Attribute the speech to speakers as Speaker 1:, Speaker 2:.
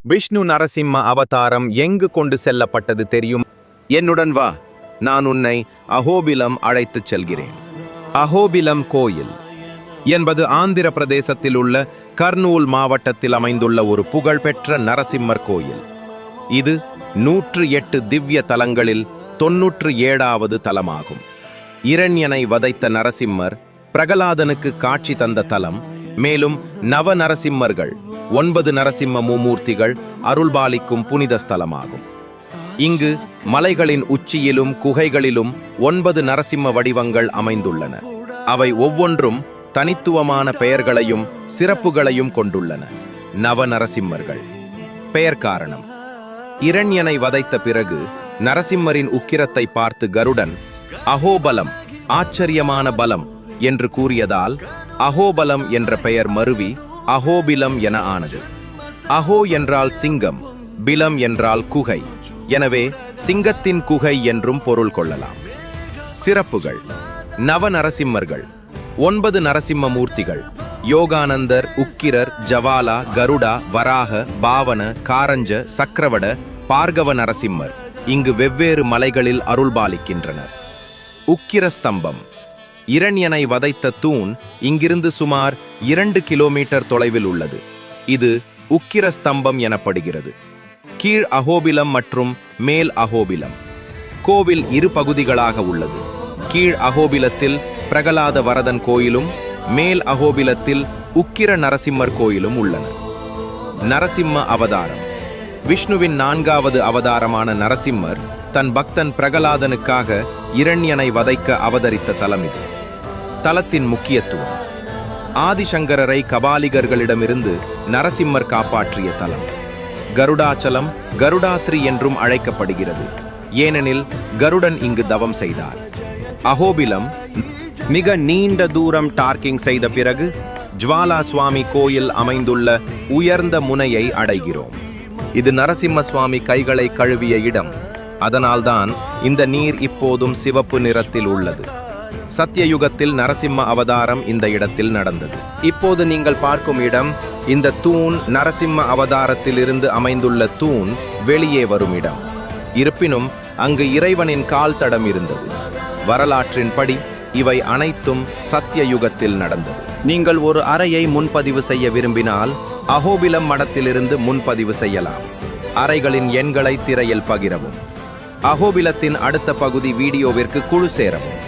Speaker 1: விஷ்ணு நரசிம்ம அவதாரம் எங்கு கொண்டு செல்லப்பட்டது தெரியும்?
Speaker 2: என்னுடன் வா, நான் உன்னை அஹோபிலம் அழைத்துச் செல்கிறேன்.
Speaker 1: அஹோபிலம் கோயில் என்பது ஆந்திர பிரதேசத்தில் உள்ள கர்னூல் மாவட்டத்தில் அமைந்துள்ள ஒரு புகழ்பெற்ற நரசிம்மர் கோயில். இது 108 திவ்ய தலங்களில் 97வது தலமாகும். இரண்யனை வதைத்த நரசிம்மர் பிரகலாதனுக்கு காட்சி தந்த தலம். மேலும் நவ நரசிம்மர்கள் 9 நரசிம்ம மும்மூர்த்திகள் அருள்பாலிக்கும் புனித ஸ்தலமாகும். இங்கு மலைகளின் உச்சியிலும் குகைகளிலும் 9 நரசிம்ம வடிவங்கள் அமைந்துள்ளன. அவை ஒவ்வொன்றும் தனித்துவமான பெயர்களையும் சிறப்புகளையும் கொண்டுள்ளன. நவ நரசிம்மர்கள் பெயர் காரணம்: இரண்யனை வதைத்த பிறகு நரசிம்மரின் உக்கிரத்தை பார்த்து கருடன் அஹோபலம், ஆச்சரியமான பலம் என்று கூறியதால் அஹோபலம் என்ற பெயர் மருவி அஹோபிலம் என ஆனது. அஹோ என்றால் சிங்கம், பிலம் என்றால் குகை. எனவே சிங்கத்தின் குகை என்றும் பொருள் கொள்ளலாம். சிறப்புகள்: நவ நரசிம்மர்கள், 9 நரசிம்ம மூர்த்திகள்: யோகானந்தர், உக்கிரர், ஜவாலா, கருடா, வராக, பாவன, காரஞ்ச, சக்கரவட, பார்கவ நரசிம்மர் இங்கு வெவ்வேறு மலைகளில் அருள்பாலிக்கின்றனர். உக்கிர ஸ்தம்பம்: இரண்யனை வதைத்த தூண் இங்கிருந்து சுமார் 2 கிலோமீட்டர் தொலைவில் உள்ளது. இது உக்கிர ஸ்தம்பம் எனப்படுகிறது. கீழ் அஹோபிலம் மற்றும் மேல் அஹோபிலம். கோவில் 2 பகுதிகளாக உள்ளது. கீழ் அஹோபிலத்தில் பிரகலாத வரதன் கோயிலும் மேல் அஹோபிலத்தில் உக்கிர நரசிம்மர் கோயிலும் உள்ளன. நரசிம்ம அவதாரம்: விஷ்ணுவின் 4வது அவதாரமான நரசிம்மர் தன் பக்தன் பிரகலாதனுக்காக இரண்யனை வதைக்க அவதரித்த தலம் இது. தலத்தின் முக்கியத்துவம்: ஆதிசங்கரரை கபாலிகர்களிடமிருந்து நரசிம்மர் காப்பாற்றிய தலம். கருடாச்சலம், கருடாத்ரி என்றும் அழைக்கப்படுகிறது, ஏனெனில் கருடன் இங்கு தவம் செய்தார். அஹோபிலம்: மிக நீண்ட தூரம் டார்க்கிங் செய்த பிறகு ஜுவாலா சுவாமி கோயில் அமைந்துள்ள உயர்ந்த முனையை அடைகிறோம். இது நரசிம்ம சுவாமி கைகளை கழுவிய இடம். அதனால்தான் இந்த நீர் இப்போதும் சிவப்பு நிறத்தில் உள்ளது. சத்தியயுகத்தில் நரசிம்ம அவதாரம் இந்த இடத்தில் நடந்தது. இப்போது நீங்கள் பார்க்கும் இடம், இந்த தூண் நரசிம்ம அவதாரத்திலிருந்து அமைந்துள்ள தூண் வெளியே வரும் இடம். இருப்பினும் அங்கு இறைவனின் கால் தடம் இருந்தது. வரலாற்றின்படி இவை அனைத்தும் சத்தியயுகத்தில் நடந்தது. நீங்கள் ஒரு அறையை முன்பதிவு செய்ய விரும்பினால் அஹோபிலம் மடத்திலிருந்து முன்பதிவு செய்யலாம். அறைகளின் எண்களை திரையில் பகிரவும். அஹோபிலத்தின் அடுத்த பகுதி வீடியோவிற்கு குழு சேரவும்.